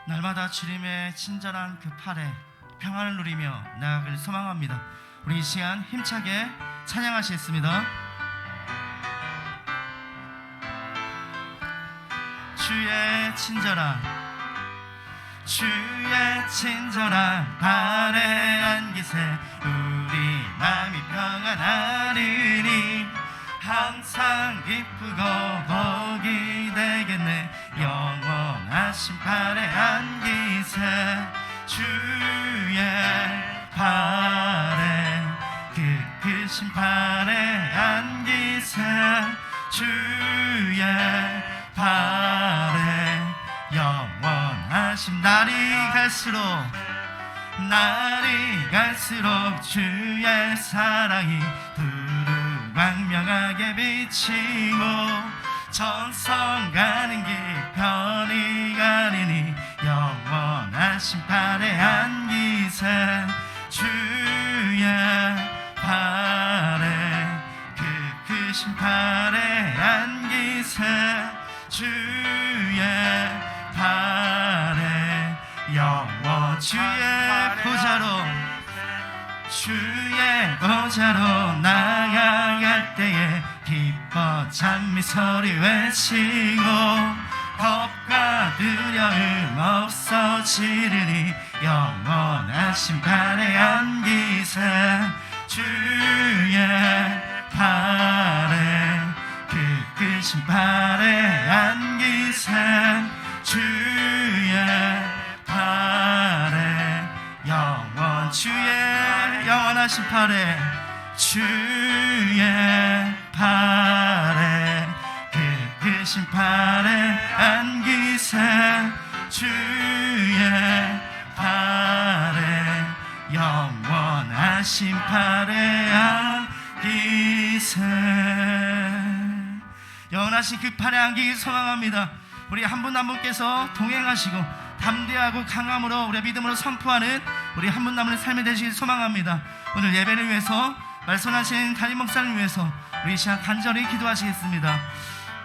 날마다 주님의 친절한 그 팔에 평안을 누리며 나아가길 소망합니다. 우리 이 시간 힘차게 찬양하시겠습니다. 주의 친절한 발에 안기세 우리 마음이 평안하리니 항상 기쁘고 복이 되겠네. 영원하신 팔에 안기세 주의 팔에 그 크신 팔에 안기세 주의 팔에 영원하신 날이 갈수록 주의 사랑이 두루광명하게 비치고 전성 가는 길 편히 가리니 영원하신 팔에 안기세 주의 팔에 그 크신 팔에 안기세 주의 팔에 영원 주의 보좌로 나아갈 때에 기뻐 찬미 소리 외치고 겁과 두려움 없어지리니 영원하신 팔에 안기세 주의 팔에 그 크신 팔에 안기세 주의 팔에 영원하신 팔에 주의 팔에 그 크신 팔에 안기세 주의 팔에 영원하신 팔에 안기세 영원하신 그 팔에 안기길 소망합니다. 우리 한 분 한 분께서 동행하시고 담대하고 강함으로 우리의 믿음으로 선포하는 우리 한 분 한 분의 삶이 되시길 소망합니다. 오늘 예배를 위해서 말씀하신 담임 목사를 위해서 우리 이 시간 간절히 기도하시겠습니다.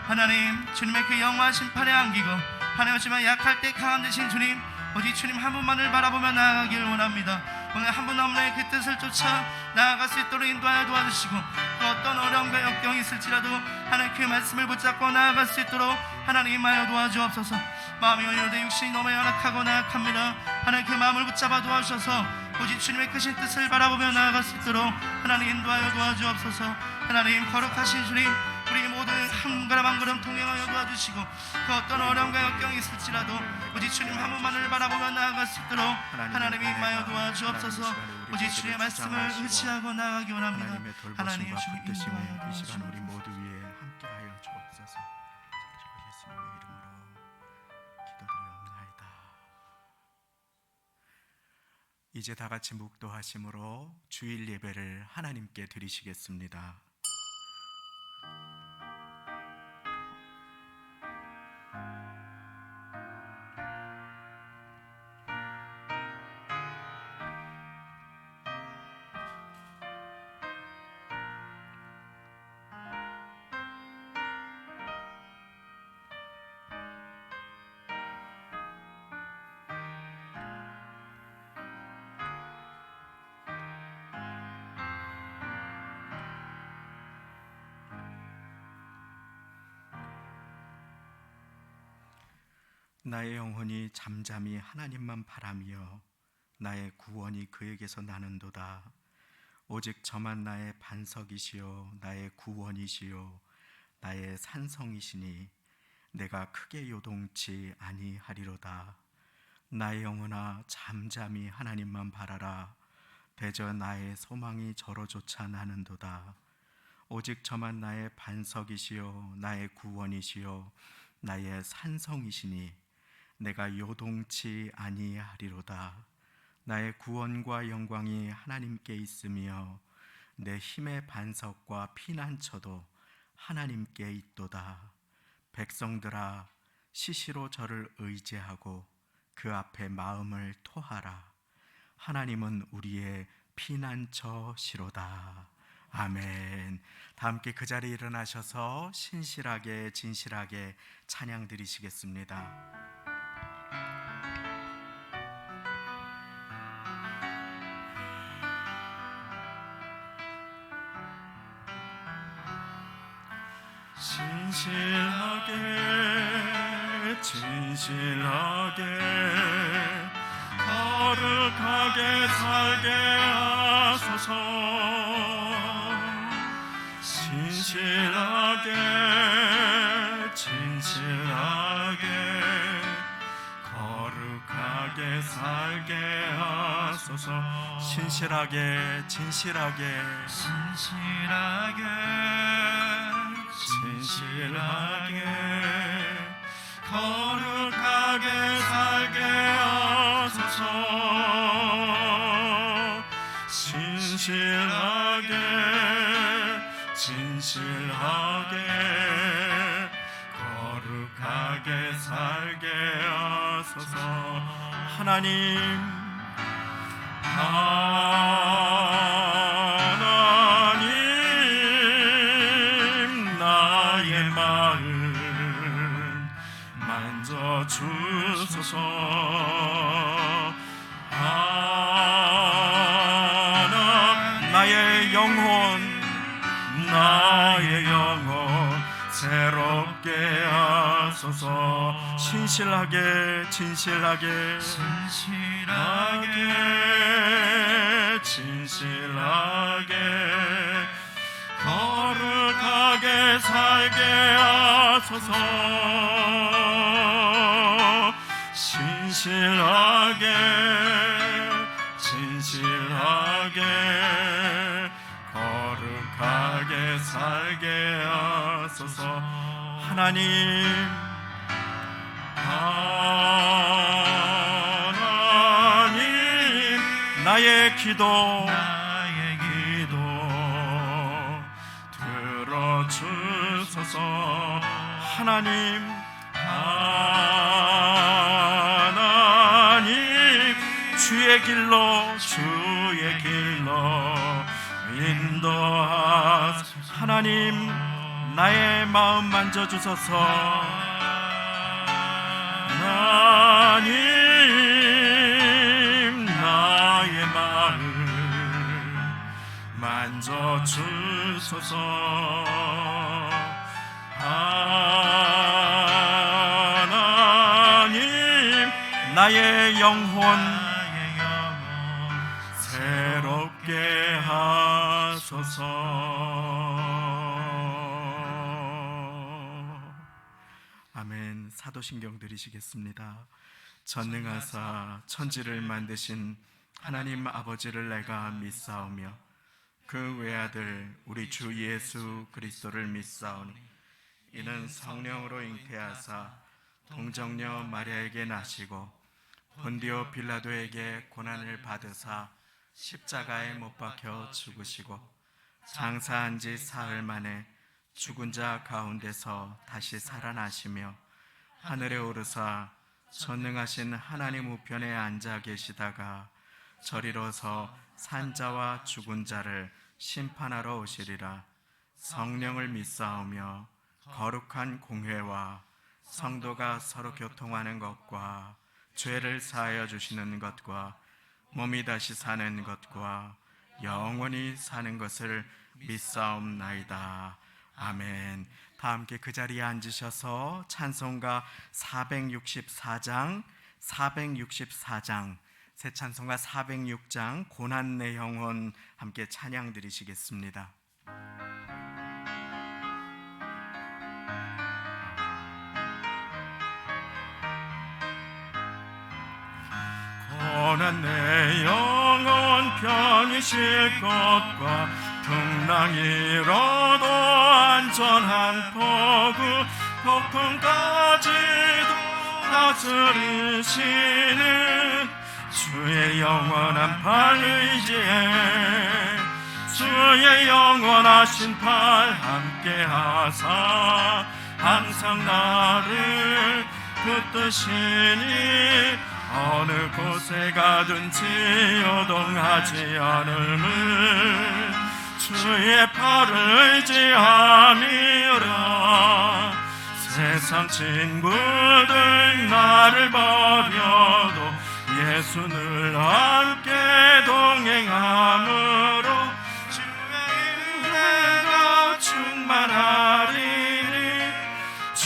하나님, 주님의 그 영원하신 팔에 안기고 하나님이지만 약할 때 강함 되신 주님, 오직 주님 한 분만을 바라보며 나아가길 원합니다. 오늘 한 분 한 분의 그 뜻을 쫓아 나아갈 수 있도록 인도하여 도와주시고 그 어떤 어려움과 역경이 있을지라도 하나님 그 말씀을 붙잡고 나아갈 수 있도록 하나님이여 도와주옵소서. 마음이 연약돼 육신이 너무 연약하고 나약합니다. 하나님 그 마음을 붙잡아 도와주셔서 오직 주님의 크신 뜻을 바라보며 나아갈 수 있도록 하나님 인도하여 도와주옵소서. 하나님 거룩하신 주님, 우리 모두 한 걸음 한 걸음 동행하여 도와주시고 그 어떤 어려움과 역경이 있을지라도 오직 주님 한 분만을 바라보며 나아갈 수 있도록 하나님이 임하여 도와주옵소서. 오직 주의 말씀을 의지하고 나아가기 원합니다. 하나님 주님 인도하여 이 시간 도와주옵소서. 우리 모두 위에 함께하여 주옵소서. 예수님의 이름으로 기도드리옵나이다. 이제 다 같이 묵도하심으로 주일 예배를 하나님께 드리시겠습니다. 나의 영혼이 잠잠히 하나님만 바라며 나의 구원이 그에게서 나는도다. 오직 저만 나의 반석이시요 나의 구원이시요 나의 산성이시니 내가 크게 요동치 아니하리로다. 나의 영혼아 잠잠히 하나님만 바라라. 대저 나의 소망이 저로조차 나는도다. 오직 저만 나의 반석이시요 나의 구원이시요 나의 산성이시니 내가 요동치 아니하리로다. 나의 구원과 영광이 하나님께 있으며 내 힘의 반석과 피난처도 하나님께 있도다. 백성들아 시시로 저를 의지하고 그 앞에 마음을 토하라. 하나님은 우리의 피난처시로다. 아멘. 다 함께 그 자리에 일어나셔서 신실하게 진실하게 찬양 드리시겠습니다. 진실하게 진실하게 거룩하게 살게 하소서. 진실하게 진실하게 거룩하게 살게 하소서. 진실하게 진실하게 진실하게 진실하게 거룩하게 살게 하소서. 진실하게 진실하게 거룩하게 살게 하소서. 하나님 하나님 나의 마음 만져 주소서. 나의 영혼 새롭게 하소서. 진실하게 진실하게 진실하게 거룩하게 살게 하소서. 진실하게 진실하게 거룩하게 살게 하소서. 하나님 나의 기도 들어주소서. 하나님 주의 길로 인도하소서. 하나님 나의 마음 만져주소서. 하나님 나의 마음 만져주소서. 하나님 나의 영혼 새롭게 하소서. 아멘. 사도신경 드리시겠습니다. 전능하사 천지를 만드신 하나님 아버지를 내가 믿사오며 그 외아들 우리 주 예수 그리스도를 믿사오니 이는 성령으로 잉태하사 동정녀 마리아에게 나시고 본디오 빌라도에게 고난을 받으사 십자가에 못 박혀 죽으시고 장사한 지 사흘 만에 죽은 자 가운데서 다시 살아나시며 하늘에 오르사 전능하신 하나님 우편에 앉아 계시다가 저리로서 산자와 죽은 자를 심판하러 오시리라. 성령을 믿사오며 거룩한 공회와 성도가 서로 교통하는 것과 죄를 사하여 주시는 것과 몸이 다시 사는 것과 영원히 사는 것을 믿사옵나이다. 아멘. 다 함께 그 자리에 앉으셔서 찬송가 464장 새 찬송가 406장 고난 내 영혼 함께 찬양 드리시겠습니다. 고난 내 영혼 편히 쉴 것과 풍랑이로도 안전한 포구 폭풍까지도 다스리시는 주의 영원한 팔 의지에 주의 영원하신 팔 함께 하사 항상 나를 붙드시니 어느 곳에 가든지 요동하지 않음을 주의 팔을 의지함이라. 세상 친구들 나를 버려도 예수 늘 함께 동행함으로 주의 은혜가 충만하리니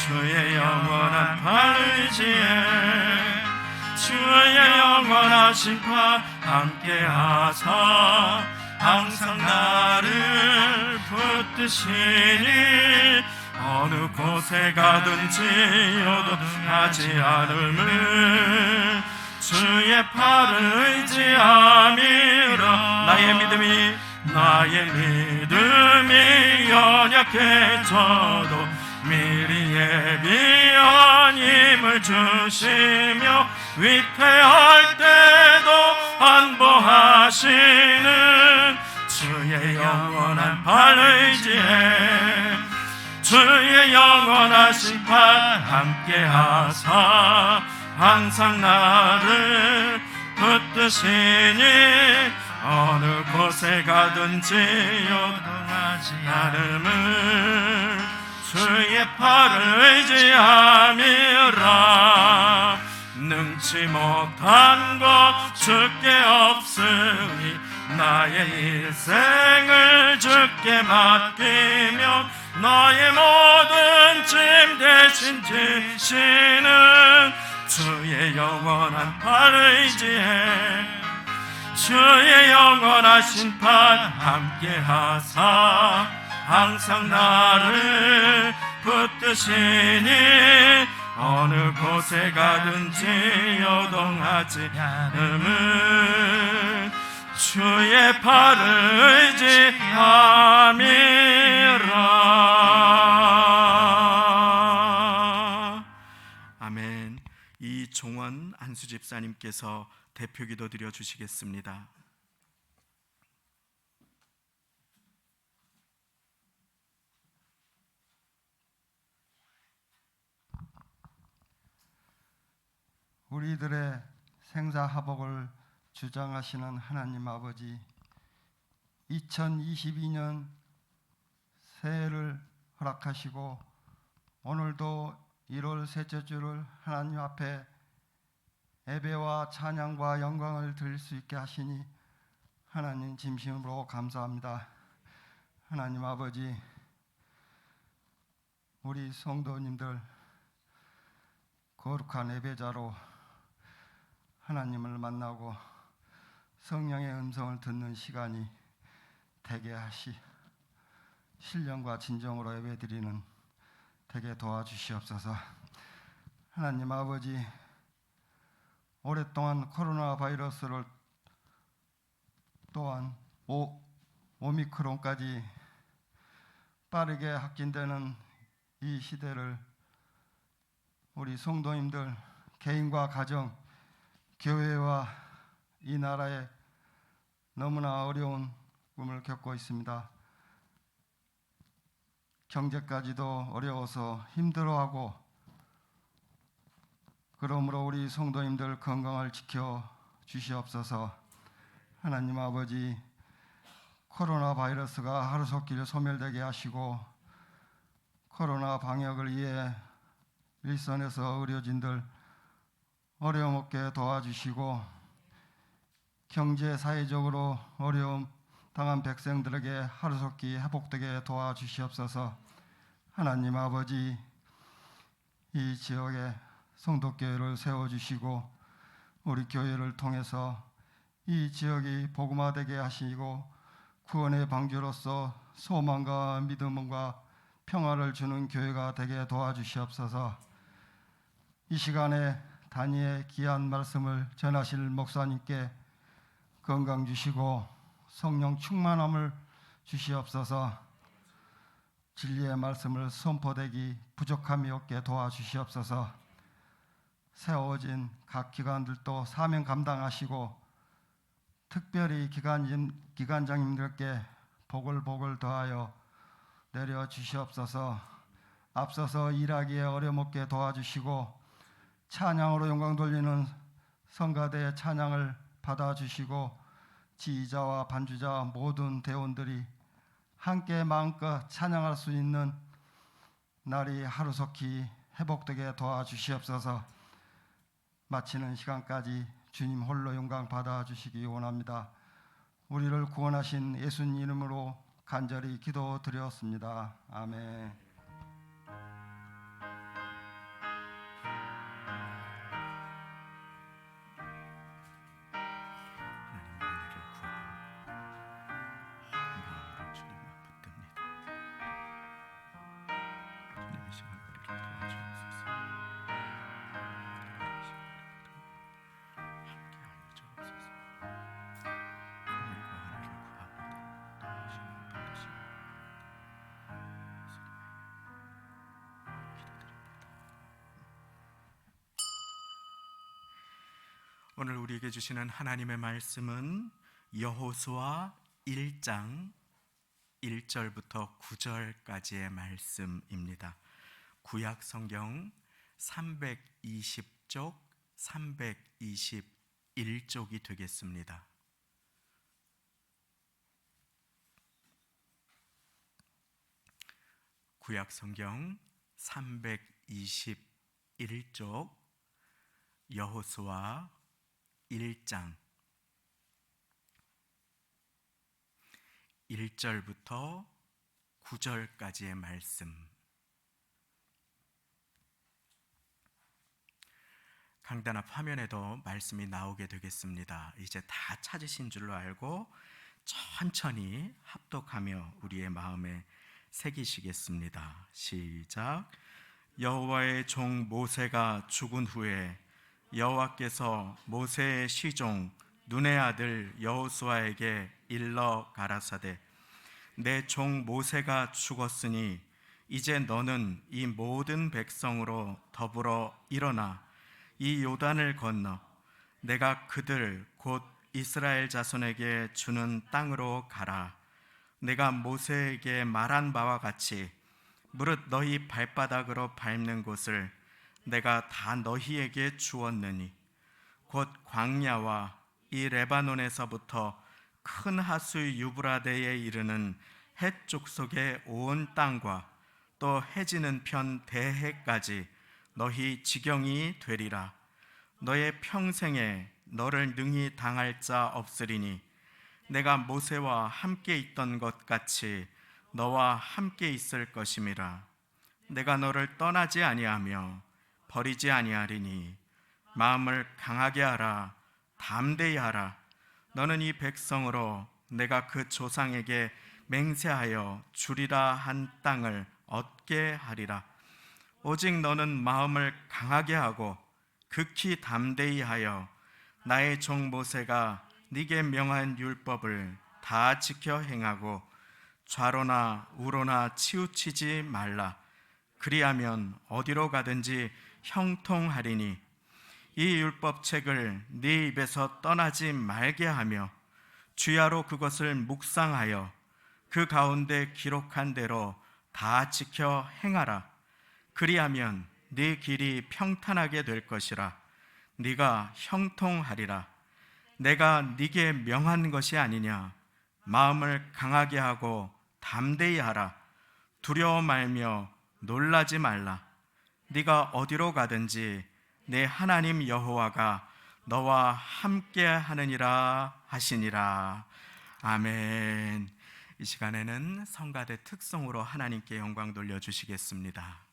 주의 영원한 팔을 의지해 주의 영원하신 팔 함께하사 항상 나를 붙드시니 어느 곳에 가든지 요동하지 않음을 주의 팔을 의지함이라. 나의 믿음이 연약해져도 미리 예비한 힘을 주시며 위태할 때도 안보하시는 주의 영원한 팔을 의지해 주의 영원하신 팔 함께하사 항상 나를 붙드시니 어느 곳에 가든지 요동하지 않음을 주의 팔을 의지함이라. 능치 못한 것 주께 없으니 나의 일생을 주께 맡기며 나의 모든 짐 대신 지시는 주의 영원한 팔을 의지해 주의 영원하신 팔 함께하사 항상 나를 붙드시니 어느 곳에 가든지 요동하지 않음을 주의 팔을 의지함이라. 아멘. 이종원 안수 집사님께서 대표기도 드려 주시겠습니다. 우리들의 생사화복을 주장하시는 하나님 아버지, 2022년 새해를 허락하시고 오늘도 1월 셋째 주를 하나님 앞에 예배와 찬양과 영광을 드릴 수 있게 하시니 하나님 진심으로 감사합니다. 하나님 아버지, 우리 성도님들 거룩한 예배자로 하나님을 만나고 성령의 음성을 듣는 시간이 되게 하시, 신령과 진정으로 예배드리는 되게 도와주시옵소서. 하나님 아버지, 오랫동안 코로나 바이러스를 또한 오미크론까지 빠르게 확진되는 이 시대를 우리 성도님들, 개인과 가정, 교회와 이 나라에 너무나 어려운 꿈을 겪고 있습니다. 경제까지도 어려워서 힘들어하고, 그러므로 우리 성도님들 건강을 지켜 주시옵소서. 하나님 아버지, 코로나 바이러스가 하루속히 소멸되게 하시고 코로나 방역을 위해 일선에서 의료진들 어려움 없게 도와주시고 경제 사회적으로 어려움 당한 백성들에게 하루속히 회복되게 도와주시옵소서. 하나님 아버지, 이 지역에 성도교회를 세워주시고 우리 교회를 통해서 이 지역이 복음화되게 하시고 구원의 방주로서 소망과 믿음과 평화를 주는 교회가 되게 도와주시옵소서. 이 시간에 단위의 귀한 말씀을 전하실 목사님께 건강 주시고 성령 충만함을 주시옵소서. 진리의 말씀을 선포되기 부족함이 없게 도와주시옵소서. 세워진 각 기관들도 사명 감당하시고 특별히 기관장님들께 복을 더하여 내려주시옵소서. 앞서서 일하기에 어려움 없게 도와주시고 찬양으로 영광 돌리는 성가대의 찬양을 받아주시고 지휘자와 반주자 모든 대원들이 함께 마음껏 찬양할 수 있는 날이 하루속히 회복되게 도와주시옵소서. 마치는 시간까지 주님 홀로 영광 받아주시기 원합니다. 우리를 구원하신 예수님 이름으로 간절히 기도드렸습니다. 아멘. 오늘 우리에게 주시는 하나님의 말씀은 여호수아 1장 1절부터 9절까지의 말씀입니다. 구약 성경 320쪽, 321쪽이 되겠습니다. 구약 성경 321쪽 여호수아 1장 1절부터 9절까지의 말씀. 강단 앞 화면에도 말씀이 나오게 되겠습니다. 이제 다 찾으신 줄로 알고 천천히 합독하며 우리의 마음에 새기시겠습니다. 시작. 여호와의 종 모세가 죽은 후에 여호와께서 모세의 시종 눈의 아들 여호수아에게 일러 가라사대 내 종 모세가 죽었으니 이제 너는 이 모든 백성으로 더불어 일어나 이 요단을 건너 내가 그들 곧 이스라엘 자손에게 주는 땅으로 가라. 내가 모세에게 말한 바와 같이 무릇 너희 발바닥으로 밟는 곳을 내가 다 너희에게 주었느니 곧 광야와 이 레바논에서부터 큰 하수 유브라데에 이르는 헷 족속의 온 땅과 또 해지는 편 대해까지 너희 지경이 되리라. 너의 평생에 너를 능히 당할 자 없으리니 내가 모세와 함께 있던 것 같이 너와 함께 있을 것임이라. 내가 너를 떠나지 아니하며 버리지 아니하리니 마음을 강하게 하라. 담대히 하라. 너는 이 백성으로 내가 그 조상에게 맹세하여 주리라 한 땅을 얻게 하리라. 오직 너는 마음을 강하게 하고 극히 담대히 하여 나의 종 모세가 네게 명한 율법을 다 지켜 행하고 좌로나 우로나 치우치지 말라. 그리하면 어디로 가든지 형통하리니 이 율법책을 네 입에서 떠나지 말게 하며 주야로 그것을 묵상하여 그 가운데 기록한 대로 다 지켜 행하라. 그리하면 네 길이 평탄하게 될 것이라. 네가 형통하리라. 내가 네게 명한 것이 아니냐. 마음을 강하게 하고 담대히 하라. 두려워 말며 놀라지 말라. 네가 어디로 가든지 내 하나님 여호와가 너와 함께 하느니라 하시니라. 아멘. 이 시간에는 성가대 특송으로 하나님께 영광 돌려주시겠습니다.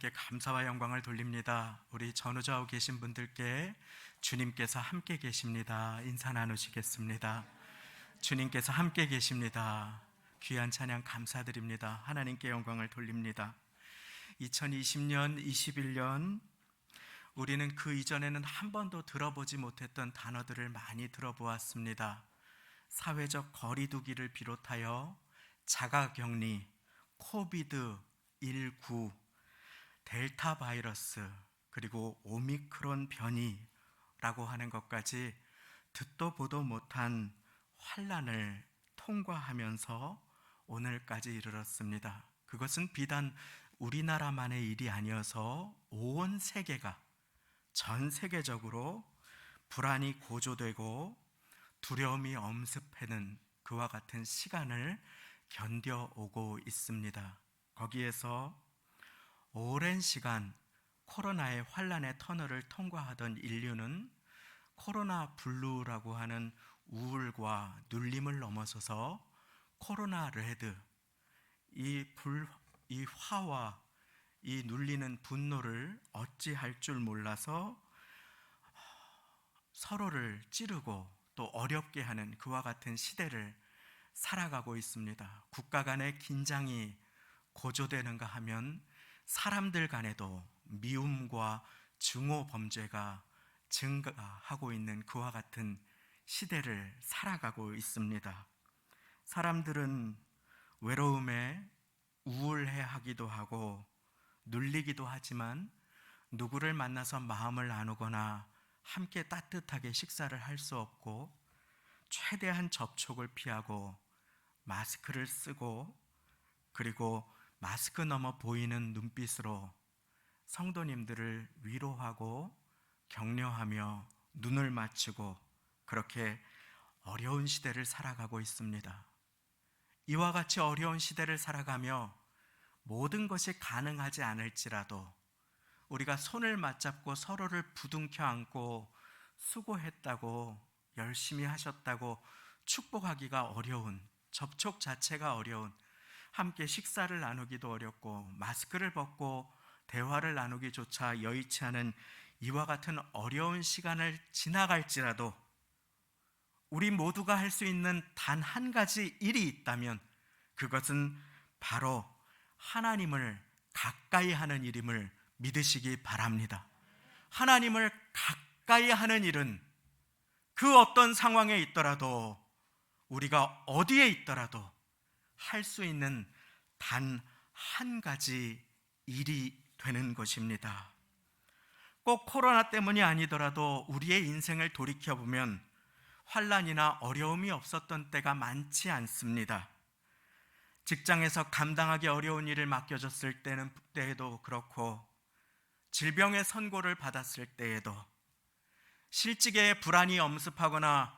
하나님께 감사와 영광을 돌립니다. 우리 전우좌우 계신 분들께 주님께서 함께 계십니다. 인사 나누시겠습니다. 주님께서 함께 계십니다. 귀한 찬양 감사드립니다. 하나님께 영광을 돌립니다. 2020년, 21년 우리는 그 이전에는 한 번도 들어보지 못했던 단어들을 많이 들어보았습니다. 사회적 거리두기를 비롯하여 자가격리, 코비드19, 델타 바이러스, 그리고 오미크론 변이라고 하는 것까지 듣도 보도 못한 환난을 통과하면서 오늘까지 이르렀습니다. 그것은 비단 우리나라만의 일이 아니어서 온 세계가, 전 세계적으로 불안이 고조되고 두려움이 엄습하는 그와 같은 시간을 견뎌오고 있습니다. 거기에서 오랜 시간 코로나의 환란의 터널을 통과하던 인류는 코로나 블루라고 하는 우울과 눌림을 넘어서서 코로나 레드, 이 화와 이 눌리는 분노를 어찌할 줄 몰라서 서로를 찌르고 또 어렵게 하는 그와 같은 시대를 살아가고 있습니다. 국가 간의 긴장이 고조되는가 하면 사람들 간에도 미움과 증오 범죄가 증가하고 있는 그와 같은 시대를 살아가고 있습니다. 사람들은 외로움에 우울해하기도 하고 눌리기도 하지만 누구를 만나서 마음을 나누거나 함께 따뜻하게 식사를 할 수 없고 최대한 접촉을 피하고 마스크를 쓰고 그리고 마스크 너머 보이는 눈빛으로 성도님들을 위로하고 격려하며 눈을 맞추고 그렇게 어려운 시대를 살아가고 있습니다. 이와 같이 어려운 시대를 살아가며 모든 것이 가능하지 않을지라도 우리가 손을 맞잡고 서로를 부둥켜 안고 수고했다고 열심히 하셨다고 축복하기가 어려운, 접촉 자체가 어려운, 함께 식사를 나누기도 어렵고 마스크를 벗고 대화를 나누기조차 여의치 않은 이와 같은 어려운 시간을 지나갈지라도 우리 모두가 할 수 있는 단 한 가지 일이 있다면 그것은 바로 하나님을 가까이 하는 일임을 믿으시기 바랍니다. 하나님을 가까이 하는 일은 그 어떤 상황에 있더라도 우리가 어디에 있더라도 할 수 있는 단 한 가지 일이 되는 것입니다. 꼭 코로나 때문이 아니더라도 우리의 인생을 돌이켜보면 환난이나 어려움이 없었던 때가 많지 않습니다. 직장에서 감당하기 어려운 일을 맡겨졌을 때에도 그렇고 질병의 선고를 받았을 때에도 실직에 불안이 엄습하거나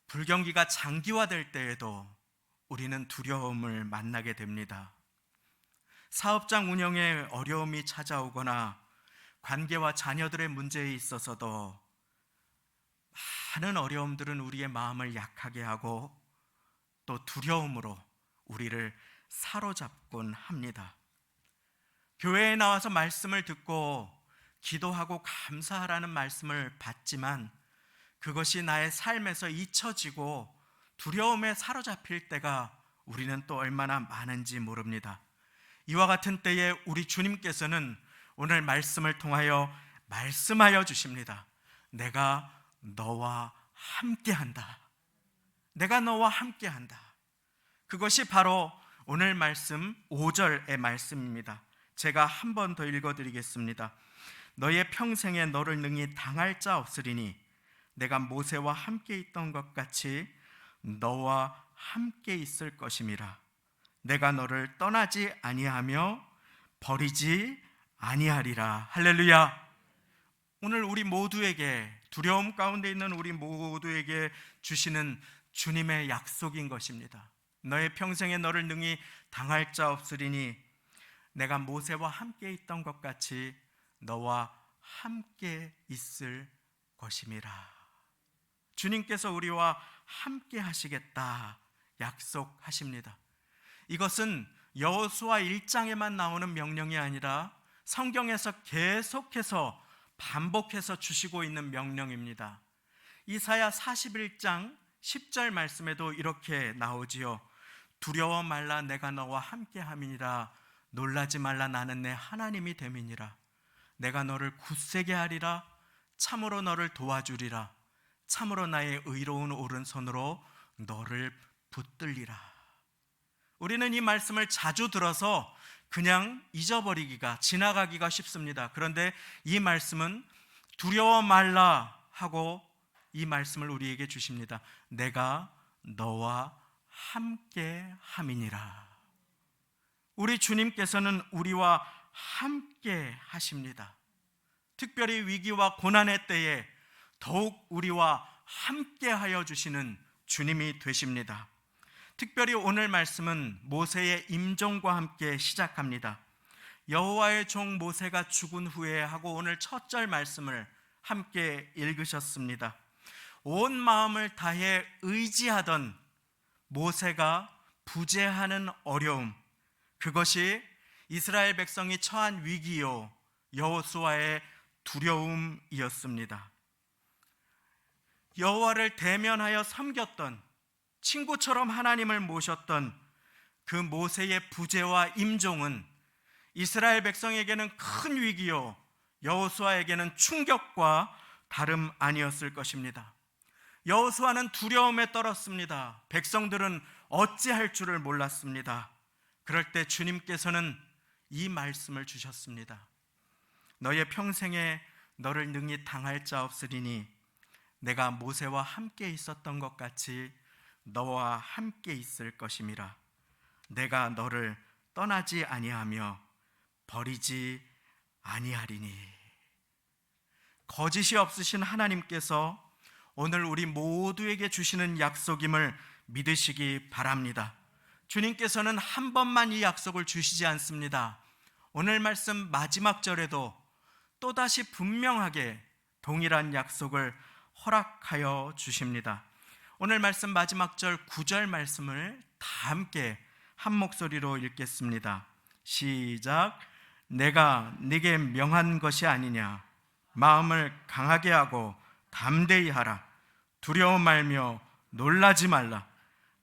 불경기가 장기화될 때에도 우리는 두려움을 만나게 됩니다. 사업장 운영에 어려움이 찾아오거나 관계와 자녀들의 문제에 있어서도 많은 어려움들은 우리의 마음을 약하게 하고 또 두려움으로 우리를 사로잡곤 합니다. 교회에 나와서 말씀을 듣고 기도하고 감사하라는 말씀을 받지만 그것이 나의 삶에서 잊혀지고 두려움에 사로잡힐 때가 우리는 또 얼마나 많은지 모릅니다. 이와 같은 때에 우리 주님께서는 오늘 말씀을 통하여 말씀하여 주십니다. 내가 너와 함께한다. 내가 너와 함께한다. 그것이 바로 오늘 말씀 5절의 말씀입니다. 제가 한 번 더 읽어드리겠습니다. 너의 평생에 너를 능히 당할 자 없으리니 내가 모세와 함께 있던 것 같이 너와 함께 있을 것임이라. 내가 너를 떠나지 아니하며 버리지 아니하리라. 할렐루야. 오늘 우리 모두에게, 두려움 가운데 있는 우리 모두에게 주시는 주님의 약속인 것입니다. 너의 평생에 너를 능히 당할 자 없으리니 내가 모세와 함께 있던 것 같이 너와 함께 있을 것임이라. 주님께서 우리와 함께 하시겠다 약속하십니다. 이것은 여호수아 1장에만 나오는 명령이 아니라 성경에서 계속해서 반복해서 주시고 있는 명령입니다. 이사야 41장 10절 말씀에도 이렇게 나오지요. 두려워 말라, 내가 너와 함께함이니라. 놀라지 말라, 나는 내 하나님이 됨이니라. 내가 너를 굳세게 하리라. 참으로 너를 도와주리라. 참으로 나의 의로운 오른손으로 너를 붙들리라. 우리는 이 말씀을 자주 들어서 그냥 잊어버리기가, 지나가기가 쉽습니다. 그런데 이 말씀은 두려워 말라 하고 이 말씀을 우리에게 주십니다. 내가 너와 함께 함이니라. 우리 주님께서는 우리와 함께 하십니다. 특별히 위기와 고난의 때에 더욱 우리와 함께 하여 주시는 주님이 되십니다. 특별히 오늘 말씀은 모세의 임종과 함께 시작합니다. 여호와의 종 모세가 죽은 후에 하고 오늘 첫 절 말씀을 함께 읽으셨습니다. 온 마음을 다해 의지하던 모세가 부재하는 어려움, 그것이 이스라엘 백성이 처한 위기요 여호수아의 두려움이었습니다. 여호와를 대면하여 섬겼던, 친구처럼 하나님을 모셨던 그 모세의 부재와 임종은 이스라엘 백성에게는 큰 위기요 여호수아에게는 충격과 다름 아니었을 것입니다. 여호수아는 두려움에 떨었습니다. 백성들은 어찌할 줄을 몰랐습니다. 그럴 때 주님께서는 이 말씀을 주셨습니다. 너의 평생에 너를 능히 당할 자 없으리니 내가 모세와 함께 있었던 것 같이 너와 함께 있을 것임이라. 내가 너를 떠나지 아니하며 버리지 아니하리니. 거짓이 없으신 하나님께서 오늘 우리 모두에게 주시는 약속임을 믿으시기 바랍니다. 주님께서는 한 번만 이 약속을 주시지 않습니다. 오늘 말씀 마지막 절에도 또다시 분명하게 동일한 약속을 허락하여 주십니다. 오늘 말씀 마지막 절 9절 말씀을 다 함께 한 목소리로 읽겠습니다. 시작. 내가 네게 명한 것이 아니냐. 마음을 강하게 하고 담대히 하라. 두려워 말며 놀라지 말라.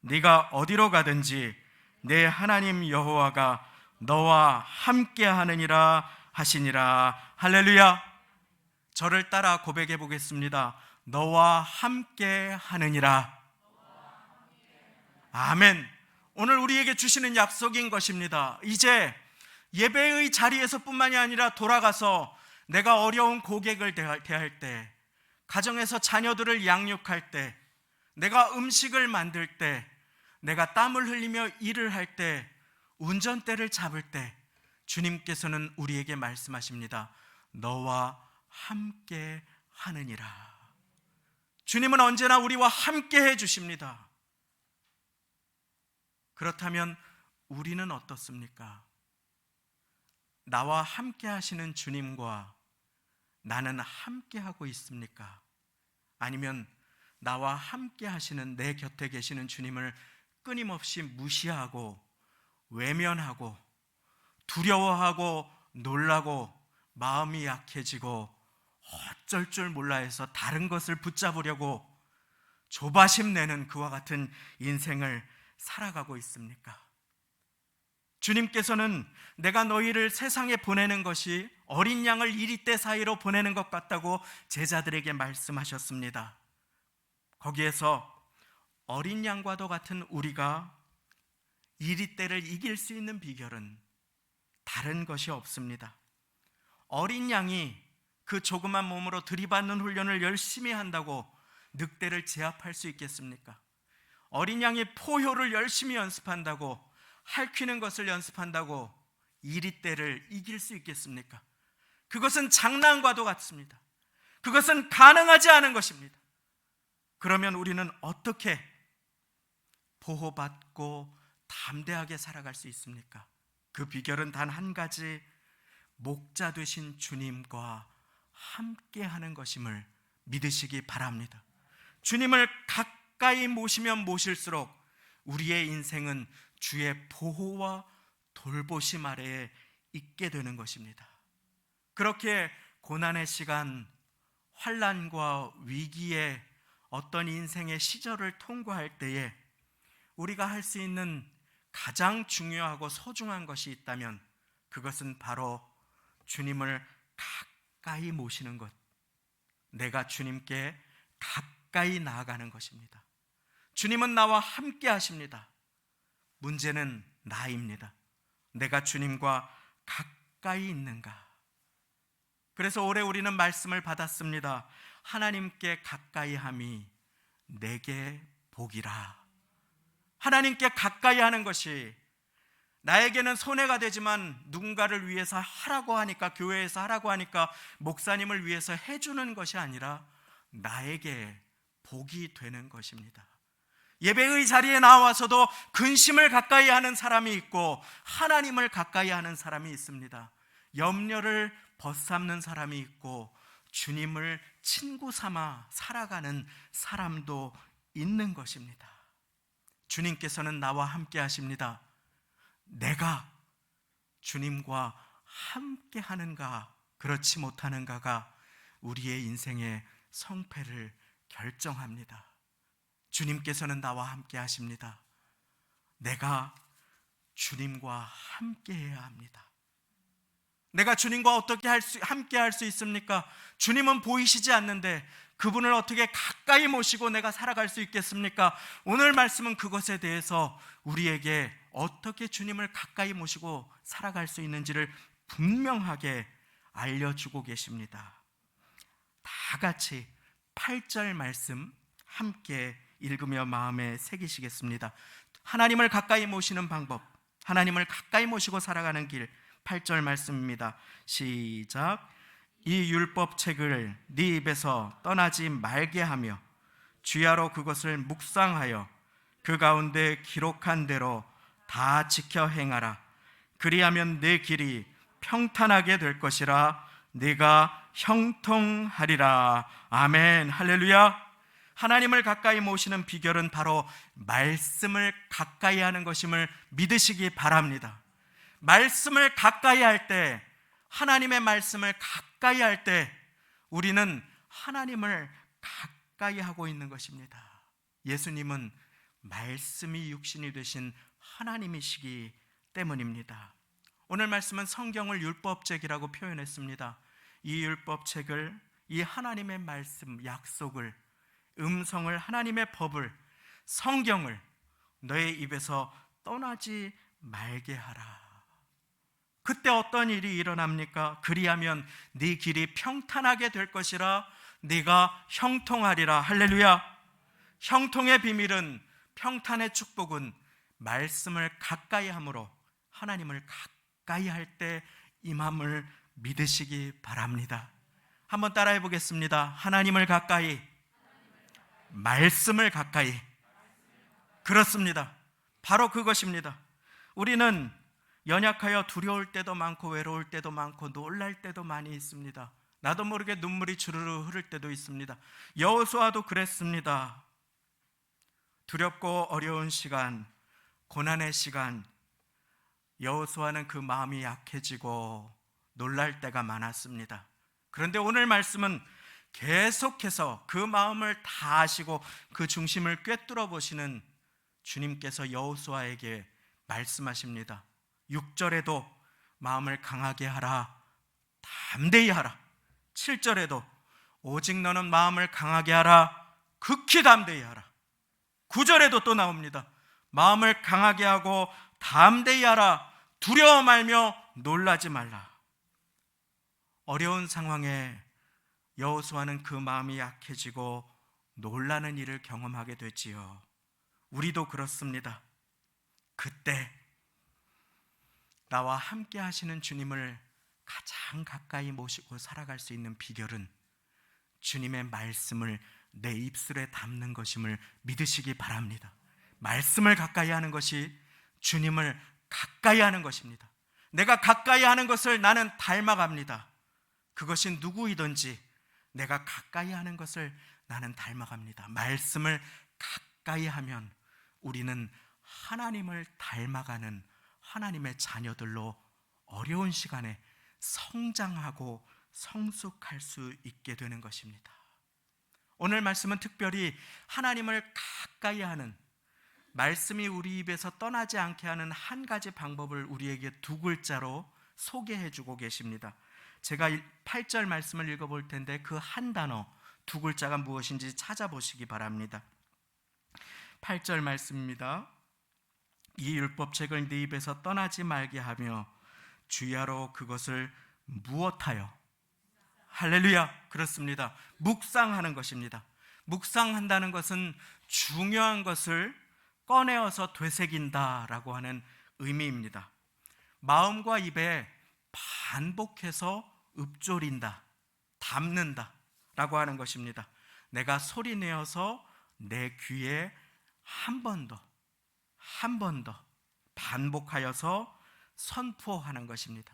네가 어디로 가든지 내 하나님 여호와가 너와 함께 하느니라 하시니라. 할렐루야. 저를 따라 고백해 보겠습니다. 너와 함께 하느니라. 아멘. 오늘 우리에게 주시는 약속인 것입니다. 이제 예배의 자리에서 뿐만이 아니라 돌아가서 내가 어려운 고객을 대할 때, 가정에서 자녀들을 양육할 때, 내가 음식을 만들 때, 내가 땀을 흘리며 일을 할 때, 운전대를 잡을 때 주님께서는 우리에게 말씀하십니다. 너와 함께 하느니라. 주님은 언제나 우리와 함께 해주십니다. 그렇다면 우리는 어떻습니까? 나와 함께 하시는 주님과 나는 함께 하고 있습니까? 아니면 나와 함께 하시는 내 곁에 계시는 주님을 끊임없이 무시하고 외면하고 두려워하고 놀라고 마음이 약해지고 어쩔 줄 몰라 해서 다른 것을 붙잡으려고 조바심 내는 그와 같은 인생을 살아가고 있습니까? 주님께서는 내가 너희를 세상에 보내는 것이 어린 양을 이리떼 사이로 보내는 것 같다고 제자들에게 말씀하셨습니다. 거기에서 어린 양과도 같은 우리가 이리떼를 이길 수 있는 비결은 다른 것이 없습니다. 어린 양이 그 조그만 몸으로 들이받는 훈련을 열심히 한다고 늑대를 제압할 수 있겠습니까? 어린 양이 포효를 열심히 연습한다고, 핥히는 것을 연습한다고 이리떼를 이길 수 있겠습니까? 그것은 장난과도 같습니다. 그것은 가능하지 않은 것입니다. 그러면 우리는 어떻게 보호받고 담대하게 살아갈 수 있습니까? 그 비결은 단 한 가지, 목자 되신 주님과 함께 하는 것임을 믿으시기 바랍니다. 주님을 가까이 모시면 모실수록 우리의 인생은 주의 보호와 돌보심 아래에 있게 되는 것입니다. 그렇게 고난의 시간, 환난과 위기의 어떤 인생의 시절을 통과할 때에 우리가 할 수 있는 가장 중요하고 소중한 것이 있다면 그것은 바로 주님을 가까이 모시는 것, 내가 주님께 가까이 나아가는 것입니다. 주님은 나와 함께 하십니다. 문제는 나입니다. 내가 주님과 가까이 있는가? 그래서 올해 우리는 말씀을 받았습니다. 하나님께 가까이 함이 내게 복이라. 하나님께 가까이 하는 것이 나에게는 손해가 되지만 누군가를 위해서 하라고 하니까, 교회에서 하라고 하니까, 목사님을 위해서 해주는 것이 아니라 나에게 복이 되는 것입니다. 예배의 자리에 나와서도 근심을 가까이 하는 사람이 있고 하나님을 가까이 하는 사람이 있습니다. 염려를 벗삼는 사람이 있고 주님을 친구 삼아 살아가는 사람도 있는 것입니다. 주님께서는 나와 함께 하십니다. 내가 주님과 함께 하는가 그렇지 못하는가가 우리의 인생의 성패를 결정합니다. 주님께서는 나와 함께 하십니다. 내가 주님과 함께 해야 합니다. 내가 주님과 어떻게 함께 할 수 있습니까? 주님은 보이시지 않는데 그분을 어떻게 가까이 모시고 내가 살아갈 수 있겠습니까? 오늘 말씀은 그것에 대해서 우리에게 어떻게 주님을 가까이 모시고 살아갈 수 있는지를 분명하게 알려주고 계십니다. 다 같이 8절 말씀 함께 읽으며 마음에 새기시겠습니다. 하나님을 가까이 모시는 방법, 하나님을 가까이 모시고 살아가는 길, 8절 말씀입니다. 시작. 이 율법책을 네 입에서 떠나지 말게 하며 주야로 그것을 묵상하여 그 가운데 기록한 대로 다 지켜 행하라. 그리하면 내 길이 평탄하게 될 것이라. 네가 형통하리라. 아멘. 할렐루야. 하나님을 가까이 모시는 비결은 바로 말씀을 가까이 하는 것임을 믿으시기 바랍니다. 말씀을 가까이 할 때, 하나님의 말씀을 가까이 할 때 우리는 하나님을 가까이 하고 있는 것입니다. 예수님은 말씀이 육신이 되신 하나님이시기 때문입니다. 오늘 말씀은 성경을 율법책이라고 표현했습니다. 이 율법책을, 이 하나님의 말씀, 약속을, 음성을, 하나님의 법을, 성경을 너의 입에서 떠나지 말게 하라. 그때 어떤 일이 일어납니까? 그리하면 네 길이 평탄하게 될 것이라. 네가 형통하리라. 할렐루야. 형통의 비밀은, 평탄의 축복은 말씀을 가까이 함으로 하나님을 가까이 할 때 임함을 믿으시기 바랍니다. 한번 따라해 보겠습니다. 하나님을 가까이, 말씀을 가까이. 그렇습니다. 바로 그것입니다. 우리는 연약하여 두려울 때도 많고 외로울 때도 많고 놀랄 때도 많이 있습니다. 나도 모르게 눈물이 주르르 흐를 때도 있습니다. 여호수아도 그랬습니다. 두렵고 어려운 시간, 고난의 시간, 여호수아는 그 마음이 약해지고 놀랄 때가 많았습니다. 그런데 오늘 말씀은 계속해서 그 마음을 다 아시고 그 중심을 꿰뚫어 보시는 주님께서 여호수아에게 말씀하십니다. 6절에도 마음을 강하게 하라, 담대히 하라. 7절에도 오직 너는 마음을 강하게 하라, 극히 담대히 하라. 9절에도 또 나옵니다. 마음을 강하게 하고 담대히 하라, 두려워 말며 놀라지 말라. 어려운 상황에 여호수아는 그 마음이 약해지고 놀라는 일을 경험하게 되지요. 우리도 그렇습니다. 그때 나와 함께 하시는 주님을 가장 가까이 모시고 살아갈 수 있는 비결은 주님의 말씀을 내 입술에 담는 것임을 믿으시기 바랍니다. 말씀을 가까이 하는 것이 주님을 가까이 하는 것입니다. 내가 가까이 하는 것을 나는 닮아갑니다. 그것이 누구이든지 내가 가까이 하는 것을 나는 닮아갑니다. 말씀을 가까이 하면 우리는 하나님을 닮아가는 하나님의 자녀들로 어려운 시간에 성장하고 성숙할 수 있게 되는 것입니다. 오늘 말씀은 특별히 하나님을 가까이 하는, 말씀이 우리 입에서 떠나지 않게 하는 한 가지 방법을 우리에게 두 글자로 소개해 주고 계십니다. 제가 8절 말씀을 읽어볼 텐데 그 한 단어, 두 글자가 무엇인지 찾아보시기 바랍니다. 8절 말씀입니다. 이 율법책을 네 입에서 떠나지 말게 하며 주야로 그것을 무엇하여? 할렐루야. 그렇습니다. 묵상하는 것입니다. 묵상한다는 것은 중요한 것을 꺼내어서 되새긴다라고 하는 의미입니다. 마음과 입에 반복해서 읊조린다, 담는다 라고 하는 것입니다. 내가 소리내어서 내 귀에 한 번 더 반복하여서 선포하는 것입니다.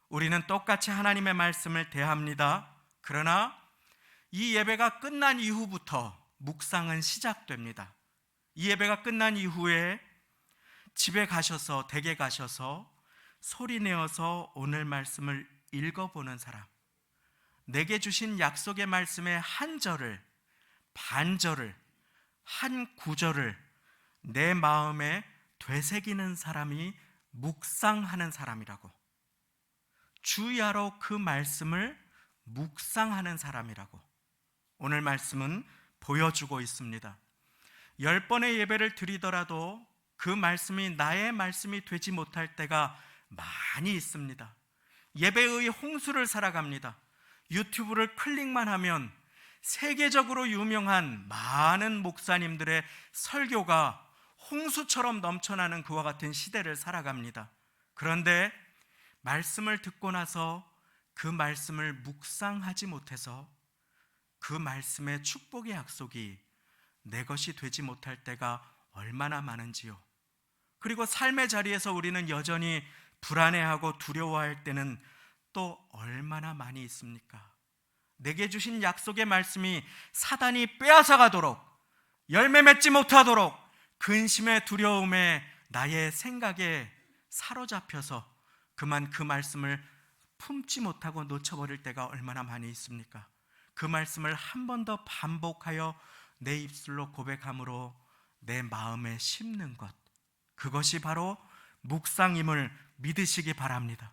우리는 똑같이 하나님의 말씀을 대합니다. 그러나 이 예배가 끝난 이후부터 묵상은 시작됩니다. 이 예배가 끝난 이후에 집에 가셔서, 댁에 가셔서 소리내어서 오늘 말씀을 읽어보는 사람, 내게 주신 약속의 말씀의 한 절을, 반절을, 한 구절을 내 마음에 되새기는 사람이 묵상하는 사람이라고, 주야로 그 말씀을 묵상하는 사람이라고 오늘 말씀은 보여주고 있습니다. 10번의 예배를 드리더라도 그 말씀이 나의 말씀이 되지 못할 때가 많이 있습니다. 예배의 홍수를 살아갑니다. 유튜브를 클릭만 하면 세계적으로 유명한 많은 목사님들의 설교가 홍수처럼 넘쳐나는 그와 같은 시대를 살아갑니다. 그런데 말씀을 듣고 나서 그 말씀을 묵상하지 못해서 그 말씀의 축복의 약속이 내 것이 되지 못할 때가 얼마나 많은지요. 그리고 삶의 자리에서 우리는 여전히 불안해하고 두려워할 때는 또 얼마나 많이 있습니까? 내게 주신 약속의 말씀이 사단이 빼앗아 가도록, 열매 맺지 못하도록 근심의 두려움에 나의 생각에 사로잡혀서 그만 그 말씀을 품지 못하고 놓쳐버릴 때가 얼마나 많이 있습니까? 그 말씀을 한 번 더 반복하여 내 입술로 고백함으로 내 마음에 심는 것, 그것이 바로 묵상임을 믿으시기 바랍니다.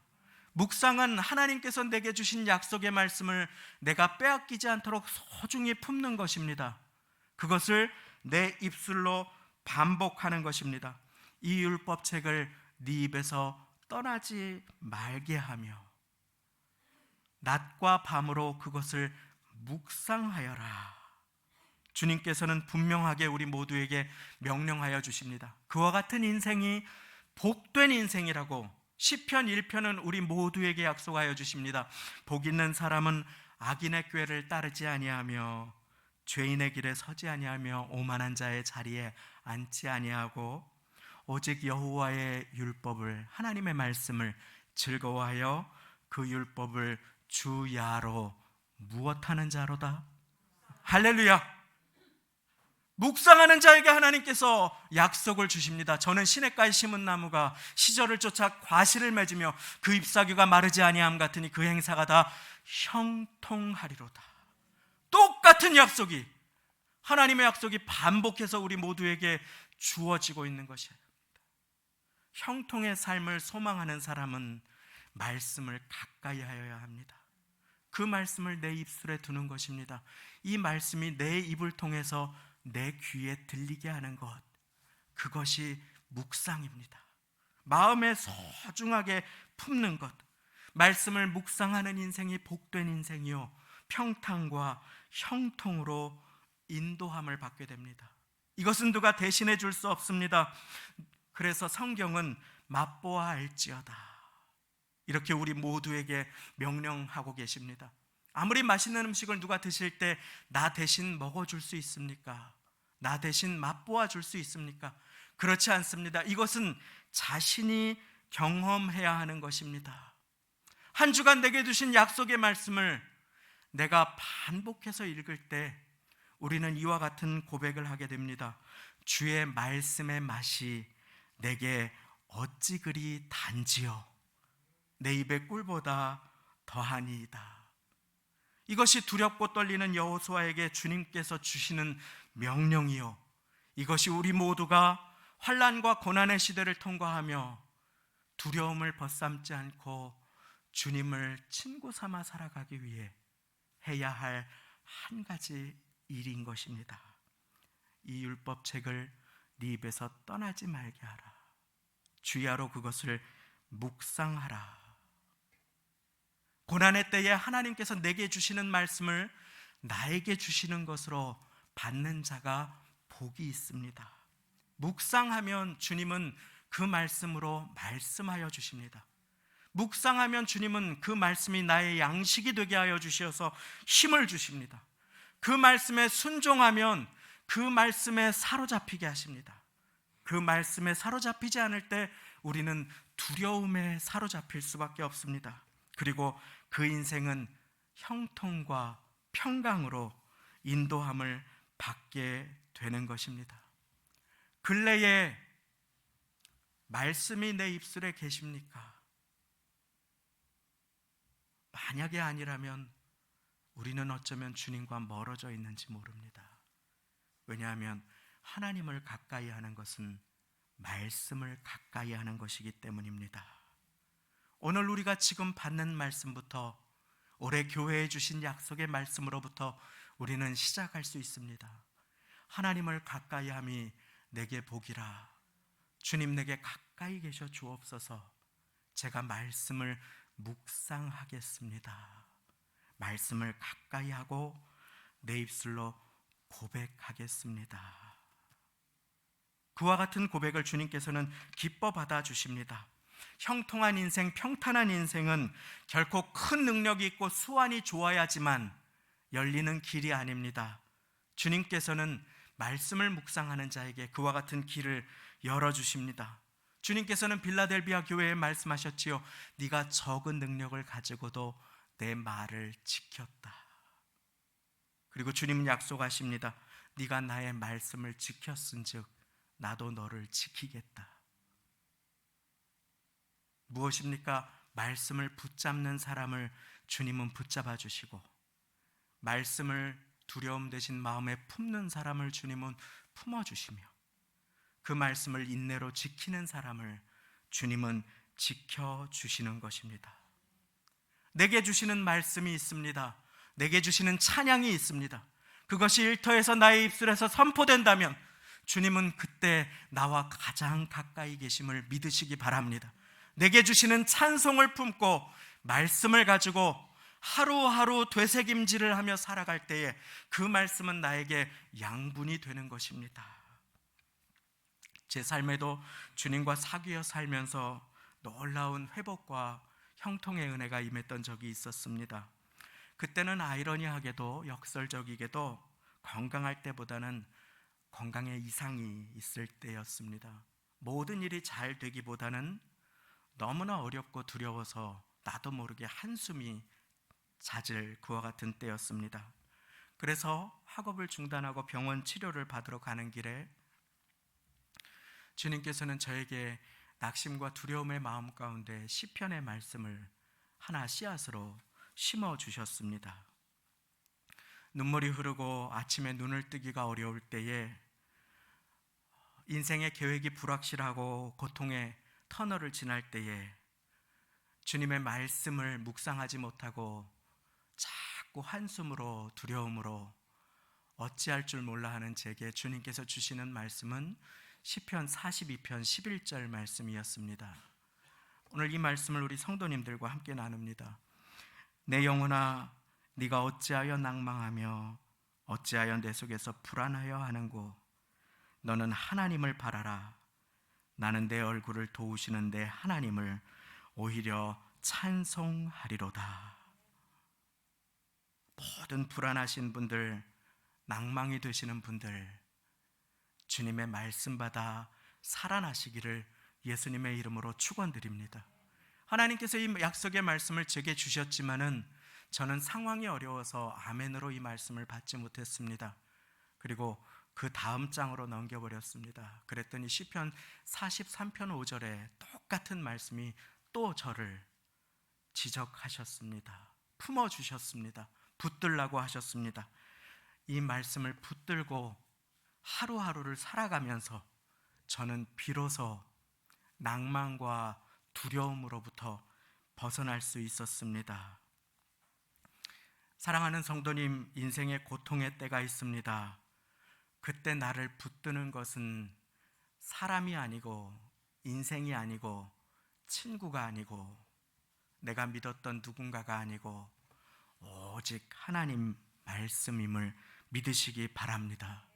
묵상은 하나님께서 내게 주신 약속의 말씀을 내가 빼앗기지 않도록 소중히 품는 것입니다. 그것을 내 입술로 반복하는 것입니다. 이 율법책을 네 입에서 떠나지 말게 하며 낮과 밤으로 그것을 묵상하여라. 주님께서는 분명하게 우리 모두에게 명령하여 주십니다. 그와 같은 인생이 복된 인생이라고 시편 1편은 우리 모두에게 약속하여 주십니다. 복 있는 사람은 악인의 꾀를 따르지 아니하며 죄인의 길에 서지 아니하며 오만한 자의 자리에 앉지 아니하고 오직 여호와의 율법을, 하나님의 말씀을 즐거워하여 그 율법을 주야로 무엇하는 자로다? 할렐루야! 묵상하는 자에게 하나님께서 약속을 주십니다. 저는 시냇가에 심은 나무가 시절을 쫓아 과실을 맺으며 그 잎사귀가 마르지 아니함 같으니 그 행사가 다 형통하리로다. 똑같은 약속이, 하나님의 약속이 반복해서 우리 모두에게 주어지고 있는 것이에요. 형통의 삶을 소망하는 사람은 말씀을 가까이 하여야 합니다. 그 말씀을 내 입술에 두는 것입니다. 이 말씀이 내 입을 통해서 내 귀에 들리게 하는 것, 그것이 묵상입니다. 마음에 소중하게 품는 것, 말씀을 묵상하는 인생이 복된 인생이요 평탄과 형통으로 인도함을 받게 됩니다. 이것은 누가 대신해 줄 수 없습니다. 그래서 성경은 맛보아 알지어다, 이렇게 우리 모두에게 명령하고 계십니다. 아무리 맛있는 음식을 누가 드실 때 나 대신 먹어줄 수 있습니까? 나 대신 맛보아 줄 수 있습니까? 그렇지 않습니다. 이것은 자신이 경험해야 하는 것입니다. 한 주간 내게 주신 약속의 말씀을 내가 반복해서 읽을 때 우리는 이와 같은 고백을 하게 됩니다. 주의 말씀의 맛이 내게 어찌 그리 단지요. 내 입의 꿀보다 더하니이다. 이것이 두렵고 떨리는 여호수아에게 주님께서 주시는 명령이요, 이것이 우리 모두가 환난과 고난의 시대를 통과하며 두려움을 벗삼지 않고 주님을 친구 삼아 살아가기 위해 해야 할 한 가지 일인 것입니다. 이 율법책을 네 입에서 떠나지 말게 하라. 주야로 그것을 묵상하라. 고난의 때에 하나님께서 내게 주시는 말씀을 나에게 주시는 것으로 받는 자가 복이 있습니다. 묵상하면 주님은 그 말씀으로 말씀하여 주십니다. 묵상하면 주님은 그 말씀이 나의 양식이 되게 하여 주셔서 힘을 주십니다. 그 말씀에 순종하면 그 말씀에 사로잡히게 하십니다. 그 말씀에 사로잡히지 않을 때 우리는 두려움에 사로잡힐 수밖에 없습니다. 그리고 그 인생은 형통과 평강으로 인도함을 받게 되는 것입니다. 근래에 말씀이 내 입술에 계십니까? 만약에 아니라면 우리는 어쩌면 주님과 멀어져 있는지 모릅니다. 왜냐하면 하나님을 가까이 하는 것은 말씀을 가까이 하는 것이기 때문입니다. 오늘 우리가 지금 받는 말씀부터, 올해 교회에 주신 약속의 말씀으로부터 우리는 시작할 수 있습니다. 하나님을 가까이 함이 내게 복이라. 주님 내게 가까이 계셔 주옵소서. 제가 말씀을 묵상하겠습니다. 말씀을 가까이 하고 내 입술로 고백하겠습니다. 그와 같은 고백을 주님께서는 기뻐 받아주십니다. 형통한 인생, 평탄한 인생은 결코 큰 능력이 있고 수완이 좋아야지만 열리는 길이 아닙니다. 주님께서는 말씀을 묵상하는 자에게 그와 같은 길을 열어주십니다. 주님께서는 빌라델비아 교회에 말씀하셨지요. 네가 적은 능력을 가지고도 내 말을 지켰다. 그리고 주님은 약속하십니다. 네가 나의 말씀을 지켰은즉 나도 너를 지키겠다. 무엇입니까? 말씀을 붙잡는 사람을 주님은 붙잡아 주시고, 말씀을 두려움 대신 마음에 품는 사람을 주님은 품어주시며, 그 말씀을 인내로 지키는 사람을 주님은 지켜주시는 것입니다. 내게 주시는 말씀이 있습니다. 내게 주시는 찬양이 있습니다. 그것이 일터에서 나의 입술에서 선포된다면 주님은 그때 나와 가장 가까이 계심을 믿으시기 바랍니다. 내게 주시는 찬송을 품고 말씀을 가지고 하루하루 되새김질을 하며 살아갈 때에 그 말씀은 나에게 양분이 되는 것입니다. 제 삶에도 주님과 사귀어 살면서 놀라운 회복과 형통의 은혜가 임했던 적이 있었습니다. 그때는 아이러니하게도 역설적이게도 건강할 때보다는 건강에 이상이 있을 때였습니다. 모든 일이 잘 되기보다는 너무나 어렵고 두려워서 나도 모르게 한숨이 잦을 그와 같은 때였습니다. 그래서 학업을 중단하고 병원 치료를 받으러 가는 길에 주님께서는 저에게 낙심과 두려움의 마음 가운데 시편의 말씀을 하나 씨앗으로 심어 주셨습니다. 눈물이 흐르고 아침에 눈을 뜨기가 어려울 때에, 인생의 계획이 불확실하고 고통의 터널을 지날 때에 주님의 말씀을 묵상하지 못하고 자꾸 한숨으로 두려움으로 어찌할 줄 몰라 하는 제게 주님께서 주시는 말씀은 시편 42편 11절 말씀이었습니다. 오늘 이 말씀을 우리 성도님들과 함께 나눕니다. 내 영혼아, 네가 어찌하여 낭망하며 어찌하여 내 속에서 불안하여 하는고. 너는 하나님을 바라라. 나는 내 얼굴을 도우시는 내 하나님을 오히려 찬송하리로다. 모든 불안하신 분들, 낭망이 되시는 분들, 주님의 말씀 받아 살아나시기를 예수님의 이름으로 축원드립니다. 하나님께서 이 약속의 말씀을 제게 주셨지만은 저는 상황이 어려워서 아멘으로 이 말씀을 받지 못했습니다. 그리고 그 다음 장으로 넘겨버렸습니다. 그랬더니 시편 43편 5절에 똑같은 말씀이 또 저를 지적하셨습니다. 품어주셨습니다. 붙들라고 하셨습니다. 이 말씀을 붙들고 하루하루를 살아가면서 저는 비로소 낭만과 두려움으로부터 벗어날 수 있었습니다. 사랑하는 성도님, 인생의 고통의 때가 있습니다. 그때 나를 붙드는 것은 사람이 아니고 인생이 아니고 친구가 아니고 내가 믿었던 누군가가 아니고 오직 하나님 말씀임을 믿으시기 바랍니다.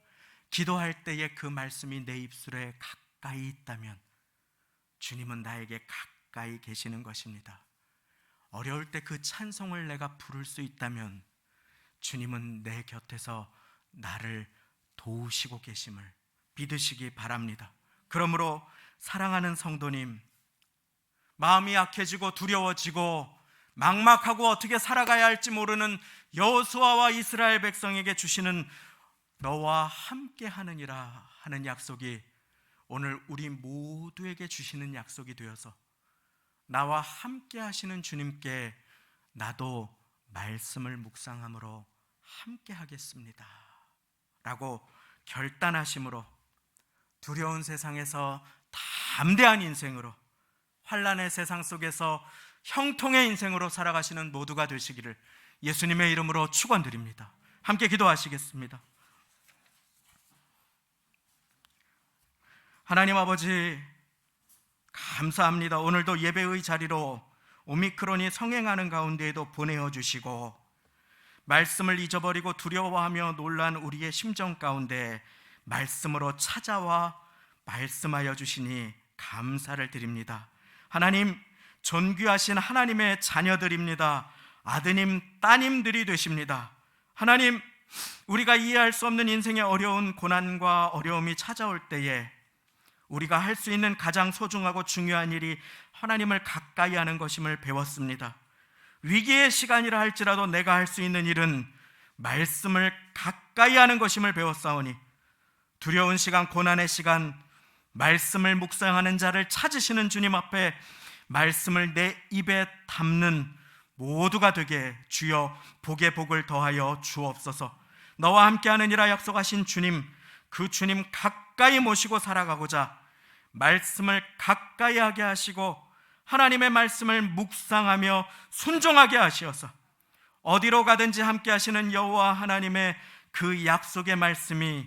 기도할 때에 그 말씀이 내 입술에 가까이 있다면 주님은 나에게 가까이 계시는 것입니다. 어려울 때 그 찬송을 내가 부를 수 있다면 주님은 내 곁에서 나를 도우시고 계심을 믿으시기 바랍니다. 그러므로 사랑하는 성도님, 마음이 약해지고 두려워지고 막막하고 어떻게 살아가야 할지 모르는 여호수아와 이스라엘 백성에게 주시는 너와 함께 하느니라 하는 약속이 오늘 우리 모두에게 주시는 약속이 되어서 나와 함께 하시는 주님께 나도 말씀을 묵상함으로 함께 하겠습니다 라고 결단하심으로 두려운 세상에서 담대한 인생으로, 환난의 세상 속에서 형통의 인생으로 살아가시는 모두가 되시기를 예수님의 이름으로 축원드립니다. 함께 기도하시겠습니다. 하나님 아버지, 감사합니다. 오늘도 예배의 자리로 오미크론이 성행하는 가운데에도 보내어 주시고 말씀을 잊어버리고 두려워하며 놀란 우리의 심정 가운데 말씀으로 찾아와 말씀하여 주시니 감사를 드립니다. 하나님, 존귀하신 하나님의 자녀들입니다. 아드님, 따님들이 되십니다. 하나님, 우리가 이해할 수 없는 인생의 어려운 고난과 어려움이 찾아올 때에 우리가 할 수 있는 가장 소중하고 중요한 일이 하나님을 가까이 하는 것임을 배웠습니다. 위기의 시간이라 할지라도 내가 할 수 있는 일은 말씀을 가까이 하는 것임을 배웠사오니 두려운 시간, 고난의 시간, 말씀을 묵상하는 자를 찾으시는 주님 앞에 말씀을 내 입에 담는 모두가 되게 주여 복에 복을 더하여 주옵소서. 너와 함께하느니라 약속하신 주님, 그 주님 가까이 모시고 살아가고자 말씀을 가까이 하게 하시고 하나님의 말씀을 묵상하며 순종하게 하시어서 어디로 가든지 함께 하시는 여호와 하나님의 그 약속의 말씀이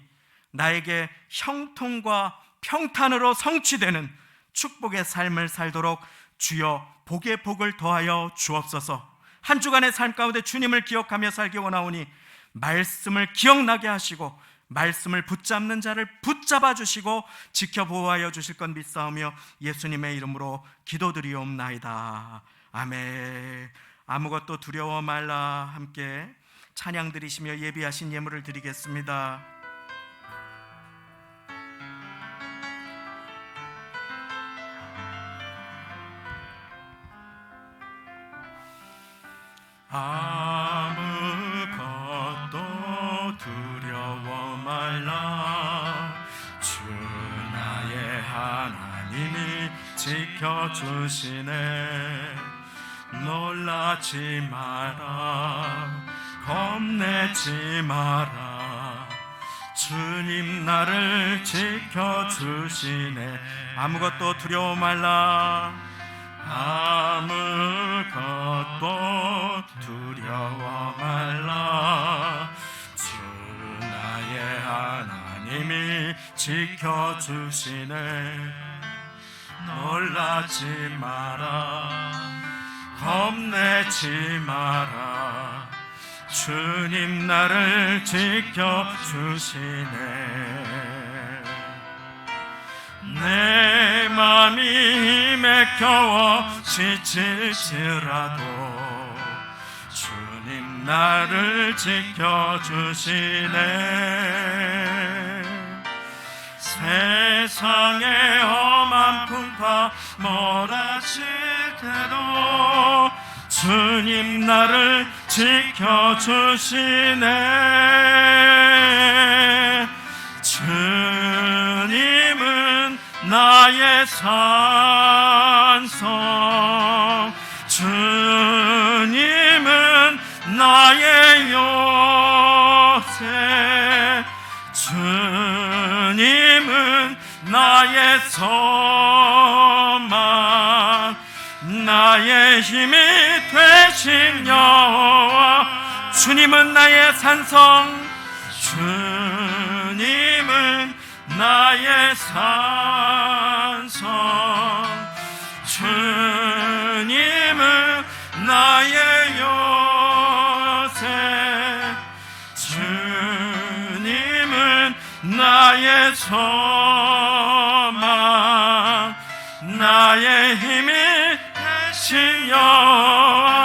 나에게 형통과 평탄으로 성취되는 축복의 삶을 살도록 주여 복의 복을 더하여 주옵소서. 한 주간의 삶 가운데 주님을 기억하며 살기 원하오니 말씀을 기억나게 하시고 말씀을 붙잡는 자를 붙잡아 주시고 지켜 보호하여 주실 것 믿사오며 예수님의 이름으로 기도드리옵나이다. 아멘. 아무것도 두려워 말라. 함께 찬양 드리시며 예비하신 예물을 드리겠습니다. 아무것도 두려워 말라. 주 나의 하나님이 지켜주시네. 놀라지 마라. 겁내지 마라. 주님 나를 지켜주시네. 아무것도 두려워 말라. 아무것도 두려워 말라. 주 나의 하나님이 지켜주시네. 놀라지 마라. 겁내지 마라. 주님 나를 지켜주시네. 내 맘이 힘에 겨워 지칠지라도 주님 나를 지켜주시네. 세상의 험한 풍파 몰아칠 때도 주님 나를 지켜주시네. 주님은 나의 산성, 나의 요새, 주님은 나의 소망, 나의 힘이 되신 여호와. 주님은 나의 산성, 주님은 나의 산성, 주님은 나의 요새, 주님은 나의 소망, 나의 힘이 되신 여호와.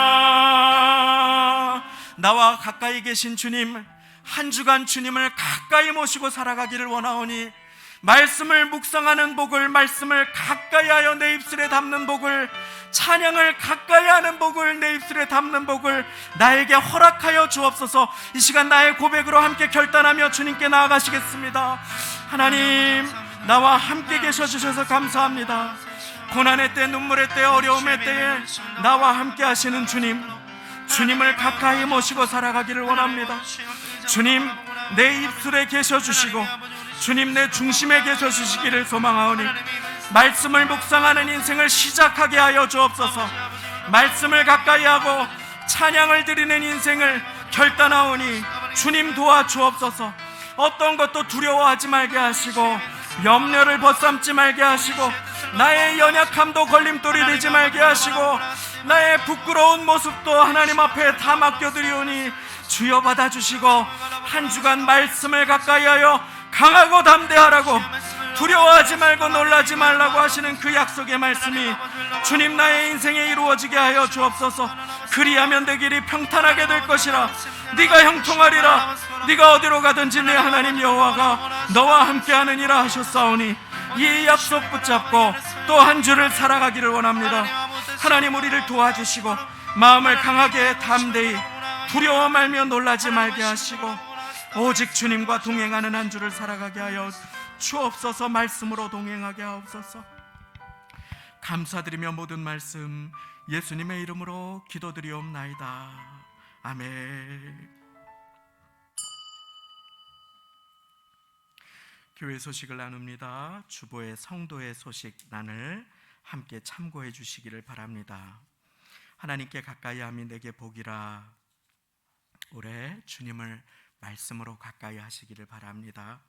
나와 가까이 계신 주님, 한 주간 주님을 가까이 모시고 살아가기를 원하오니, 말씀을 묵상하는 복을, 말씀을 가까이 하여 내 입술에 담는 복을, 찬양을 가까이 하는 복을, 내 입술에 담는 복을 나에게 허락하여 주옵소서. 이 시간 나의 고백으로 함께 결단하며 주님께 나아가시겠습니다. 하나님, 나와 함께 계셔 주셔서 감사합니다. 고난의 때, 눈물의 때, 어려움의 때에 나와 함께 하시는 주님, 주님을 가까이 모시고 살아가기를 원합니다. 주님, 내 입술에 계셔 주시고 주님, 내 중심에 계셔 주시기를 소망하오니, 말씀을 묵상하는 인생을 시작하게 하여 주옵소서. 말씀을 가까이 하고 찬양을 드리는 인생을 결단하오니 주님 도와주옵소서. 어떤 것도 두려워하지 말게 하시고, 염려를 벗삼지 말게 하시고, 나의 연약함도 걸림돌이 되지 말게 하시고, 나의 부끄러운 모습도 하나님 앞에 다 맡겨드리오니 주여 받아주시고, 한 주간 말씀을 가까이 하여 강하고 담대하라고, 두려워하지 말고 놀라지 말라고 하시는 그 약속의 말씀이 주님 나의 인생에 이루어지게 하여 주옵소서. 그리하면 내 길이 평탄하게 될 것이라. 네가 형통하리라. 네가 어디로 가든지 내 하나님 여호와가 너와 함께하느니라 하셨사오니, 이 약속 붙잡고 또 한 주를 살아가기를 원합니다. 하나님, 우리를 도와주시고 마음을 강하게 담대히 두려워 말며 놀라지 말게 하시고, 오직 주님과 동행하는 한 주를 살아가게 하여 주옵소서. 말씀으로 동행하게 하옵소서. 감사드리며 모든 말씀 예수님의 이름으로 기도드리옵나이다. 아멘. 교회 소식을 나눕니다. 주보의 성도의 소식란을 함께 참고해 주시기를 바랍니다. 하나님께 가까이 함이 내게 복이라. 올해 주님을 말씀으로 가까이 하시기를 바랍니다.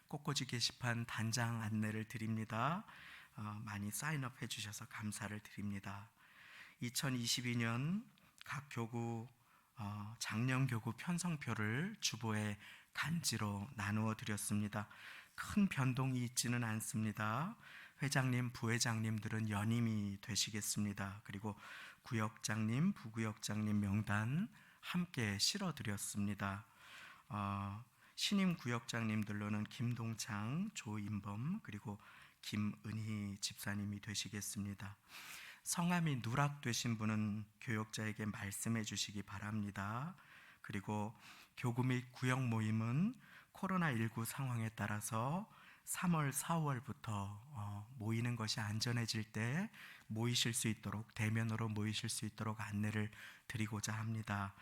꽃꽂이 게시판 단장 안내를 드립니다. 많이 사인업 해주셔서 감사를 드립니다. 2022년 각 교구 작년교구 편성표를 주보에 단지로 나누어 드렸습니다. 큰 변동이 있지는 않습니다. 회장님, 부회장님들은 연임이 되시겠습니다. 그리고 구역장님, 부구역장님 명단 함께 실어드렸습니다. 신임 구역장님들로는 김동창, 조인범, 그리고 김은희 집사님이 되시겠습니다. 성함이 누락되신 분은 교역자에게 말씀해 주시기 바랍니다. 그리고 교구 및 구역 모임은 코로나19 상황에 따라서 3월, 4월부터 모이는 것이 안전해질 때 모이실 수 있도록, 대면으로 모이실 수 있도록 안내를 드리고자 합니다.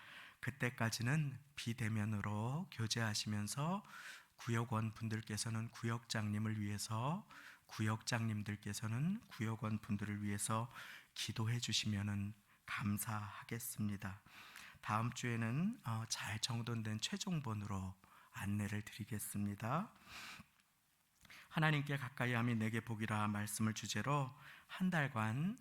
그때까지는 비대면으로 교제하시면서 구역원 분들께서는 구역장님을 위해서, 구역장님들께서는 구역원 분들을 위해서 기도해 주시면 감사하겠습니다. 다음 주에는 잘 정돈된 최종본으로 안내를 드리겠습니다. 하나님께 가까이 함이 내게 복이라 말씀을 주제로 한 달간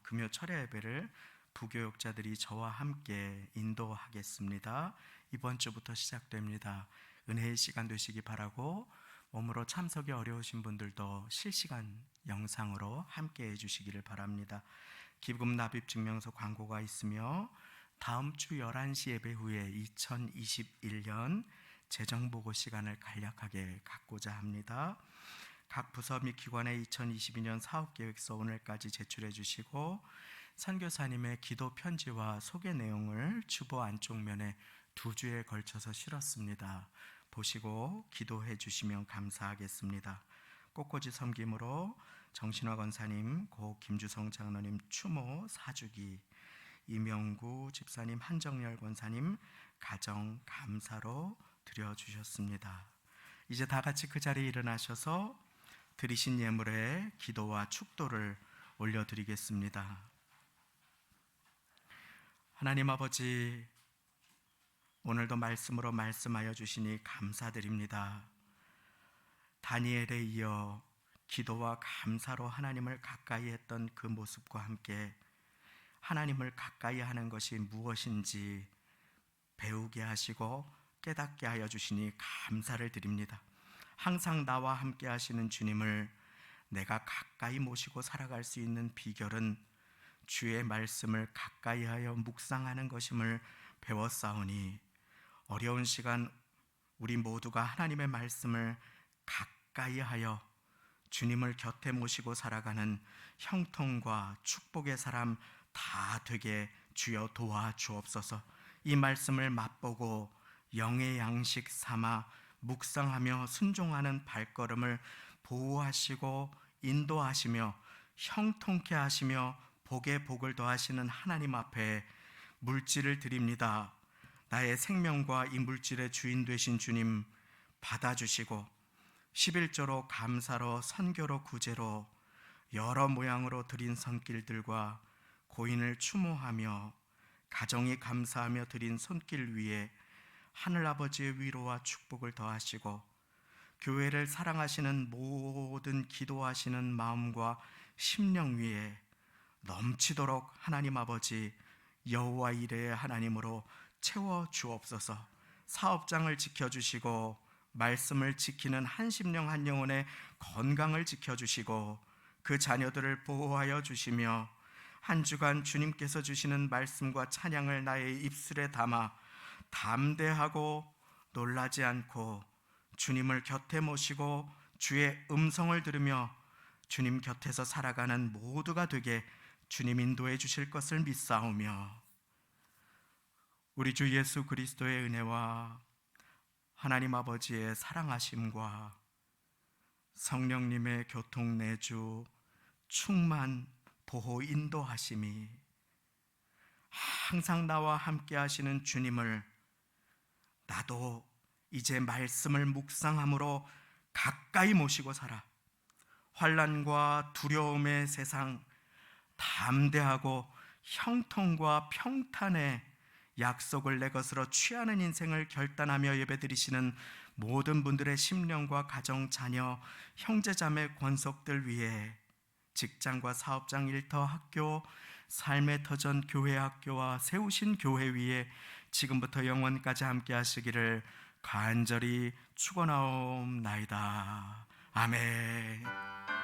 금요 철야 예배를 부교역자들이 저와 함께 인도하겠습니다. 이번 주부터 시작됩니다. 은혜의 시간 되시기 바라고, 몸으로 참석이 어려우신 분들도 실시간 영상으로 함께 해주시기를 바랍니다. 기금 납입 증명서 광고가 있으며 다음 주 11시 예배 후에 2021년 재정보고 시간을 간략하게 갖고자 합니다. 각 부서 및 기관의 2022년 사업계획서 오늘까지 제출해 주시고, 선교사님의 기도 편지와 소개 내용을 주보 안쪽면에 2주에 걸쳐서 실었습니다. 보시고 기도해 주시면 감사하겠습니다. 꽃꽂이 섬김으로 정신화 권사님, 고 김주성 장로님 추모 4주기, 이명구 집사님, 한정열 권사님 가정 감사로 드려주셨습니다. 이제 다 같이 그 자리에 일어나셔서 드리신 예물에 기도와 축도를 올려드리겠습니다. 하나님 아버지, 오늘도 말씀으로 말씀하여 주시니 감사드립니다. 다니엘에 이어 기도와 감사로 하나님을 가까이 했던 그 모습과 함께 하나님을 가까이 하는 것이 무엇인지 배우게 하시고 깨닫게 하여 주시니 감사를 드립니다. 항상 나와 함께 하시는 주님을 내가 가까이 모시고 살아갈 수 있는 비결은 주의 말씀을 가까이 하여 묵상하는 것임을 배웠사오니 어려운 시간 우리 모두가 하나님의 말씀을 가까이 하여 주님을 곁에 모시고 살아가는 형통과 축복의 사람 다 되게 주여 도와주옵소서. 이 말씀을 맛보고 영의 양식 삼아 묵상하며 순종하는 발걸음을 보호하시고 인도하시며 형통케 하시며 복에 복을 더하시는 하나님 앞에 물질을 드립니다. 나의 생명과 이 물질의 주인 되신 주님 받아주시고 11조로 감사로 선교로 구제로 여러 모양으로 드린 손길들과 고인을 추모하며 가정이 감사하며 드린 손길 위에 하늘아버지의 위로와 축복을 더하시고 교회를 사랑하시는 모든 기도하시는 마음과 심령 위에 넘치도록 하나님 아버지 여호와 이레의 하나님으로 채워 주옵소서. 사업장을 지켜주시고 말씀을 지키는 한 심령 한 영혼의 건강을 지켜주시고 그 자녀들을 보호하여 주시며 한 주간 주님께서 주시는 말씀과 찬양을 나의 입술에 담아 담대하고 놀라지 않고 주님을 곁에 모시고 주의 음성을 들으며 주님 곁에서 살아가는 모두가 되게 주님 인도해 주실 것을 믿사오며 우리 주 예수 그리스도의 은혜와 하나님 아버지의 사랑하심과 성령님의 교통 내주 충만 보호 인도하심이 항상 나와 함께 하시는 주님을 나도 이제 말씀을 묵상함으로 가까이 모시고 살아 환난과 두려움의 세상 담대하고 형통과 평탄의 약속을 내 것으로 취하는 인생을 결단하며 예배드리시는 모든 분들의 심령과 가정, 자녀, 형제자매 권속들 위해 직장과 사업장, 일터, 학교, 삶의 터전, 교회, 학교와 세우신 교회 위에 지금부터 영원까지 함께 하시기를 간절히 축원하옵나이다. 아멘.